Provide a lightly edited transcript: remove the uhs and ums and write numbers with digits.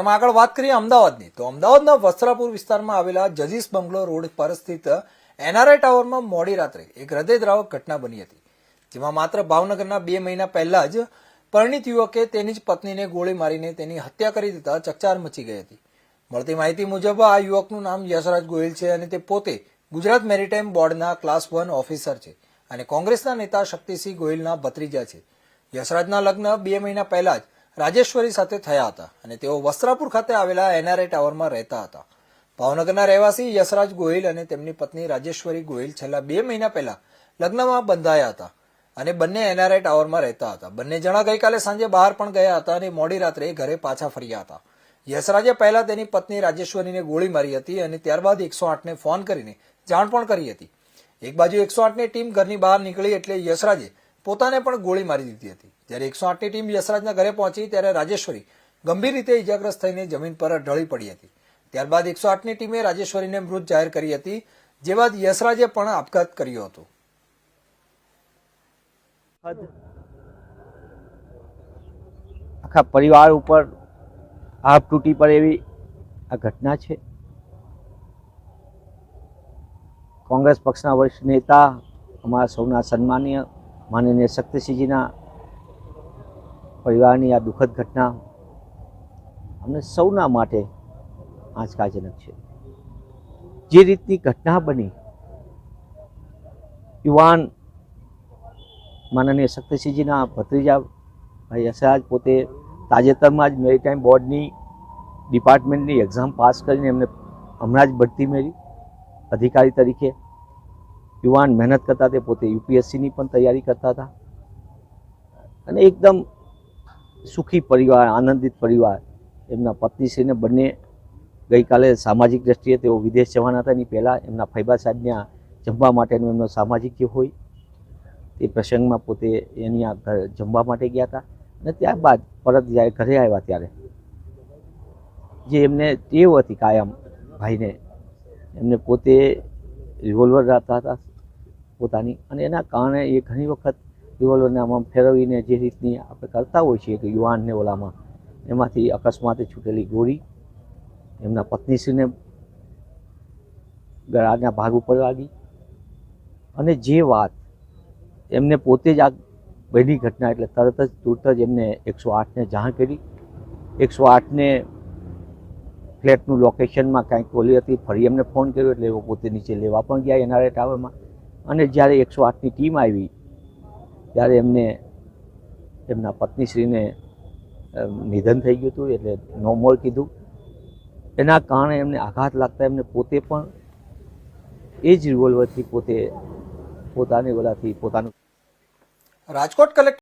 આગળ વાત કરીએ અમદાવાદની તો અમદાવાદના વસ્ત્રાપુર વિસ્તારમાં આવેલા જજીસ બંગલો રોડ પર સ્થિત એનઆરઆઈ ટાવરમાં મોડી રાત્રે એક હૃદયદ્રાવક ઘટના બની હતી, જેમાં માત્ર ભાવનગરના 2 મહિના પહેલા જ પરિણીત યુવકે તેની જ પત્નીને ગોળી મારીને તેની હત્યા કરી દેતા ચકચાર મચી ગઈ હતી. મળતી માહિતી મુજબ આ યુવકનું નામ યશરાજ ગોહિલ છે અને તે પોતે ગુજરાત મેરીટાઈમ બોર્ડના ક્લાસ 1 ઓફિસર છે અને કોંગ્રેસના નેતા શક્તિસિંહ ગોહિલના ભત્રીજા છે. યશરાજના લગ્ન 2 મહિના પહેલા જ રાજેશ્વરી સાથે થયા હતા અને તેઓ વસ્ત્રાપુર ખાતે આવેલા એનઆરઆઈ ટાવરમાં રહેતા હતા. ભાવનગરના રહેવાસી યશરાજ ગોહિલ અને તેમની પત્ની રાજેશ્વરી ગોહિલ છેલ્લા 2 મહિના પહેલા લગ્નમાં બંધાયા હતા અને બંને એનઆરઆઈ ટાવરમાં રહેતા હતા. બંને જણા ગઈકાલે સાંજે બહાર પણ ગયા હતા અને મોડી રાત્રે ઘરે પાછા ફર્યા હતા. યશરાજે પહેલા તેની પત્ની રાજેશ્વરીને ગોળી મારી હતી અને ત્યારબાદ 108ને ફોન કરીને જાણ પણ કરી હતી. એક બાજુ 108ની ટીમ ઘરની બહાર નીકળી એટલે યશરાજે પોતાને પણ ગોળી મારી દીધી હતી. જ્યારે 108ની ટીમ યશરાજના ઘરે પહોંચી ત્યારે રાજેશ્વરી ગંભીર રીતે ઇજાગ્રસ્ત થઈને જમીન પર ઢળી પડી હતી. ત્યારબાદ 108ની ટીમે રાજેશ્વરીને મૃત જાહેર કરી હતી, જે બાદ યશરાજે પણ આપઘાત કર્યો હતો. આખા પરિવાર ઉપર આભ તૂટી પડે એવી આ ઘટના છે. કોંગ્રેસ પક્ષના વરિષ્ઠ નેતા અમારા સૌના સન્માનીય માનનીય શક્તિસિંહજીના પરિવારની આ દુઃખદ ઘટના અમને સૌના માટે આંચકાજનક છે. જે રીતની ઘટના બની, યુવાન માનનીય શક્તિસિંહજીના ભત્રીજા ભાઈ યશરાજ પોતે તાજેતરમાં જ મેરીટાઈમ બોર્ડની ડિપાર્ટમેન્ટની એક્ઝામ પાસ કરીને એમને હમણાં જ બઢતી મેળવી અધિકારી તરીકે. યુવાન મહેનત કરતા, તે પોતે યુપીએસસીની પણ તૈયારી કરતા હતા અને એકદમ સુખી પરિવાર, આનંદિત પરિવાર. એમના પત્નીશ્રીને બંને ગઈકાલે સામાજિક દ્રષ્ટિએ તેઓ વિદેશ જવાના હતા. એની પહેલાં એમના ફૈબા સાહેબને જમવા માટેનો એમનો સામાજિક જે હોય તે પ્રસંગમાં પોતે એની આ ઘર જમવા માટે ગયા હતા અને ત્યારબાદ પરત જ્યારે ઘરે આવ્યા ત્યારે જે એમને ટેવ હતી કાયમ ભાઈને, એમને પોતે રિવોલ્વર રાખતા હતા પોતાની, અને એના કારણે એ ઘણી વખત રિવોલ્વરને આમાં ફેરવીને જે રીતની આપણે કરતા હોઈએ છીએ કે યુવાનને ઓલામાં, એમાંથી અકસ્માતે છૂટેલી ગોળી એમના પત્નીશ્રીને ગળાના ભાગ ઉપર વાગી. અને જે વાત એમને પોતે જ આ બની ઘટના એટલે તરત જ તુરત જ એમને 108ને જાણ કરી. 108ને ફ્લેટનું લોકેશનમાં કાંઈક ઓલી હતી, ફરી એમને ફોન કર્યો એટલે એવો પોતે નીચે લેવા પણ ગયા એનઆરઆઈ ટાવરમાં. અને જ્યારે 108ની ટીમ આવી ત્યારે એમને એમના પત્નીશ્રીને નિધન થઈ ગયું હતું, એટલે નો મોર કીધું. એના કારણે એમને આઘાત લાગતા એમને પોતે પણ એ જ રિવોલ્વરથી પોતે પોતાની ઓલાથી પોતાનું રાજકોટ કલેક્ટર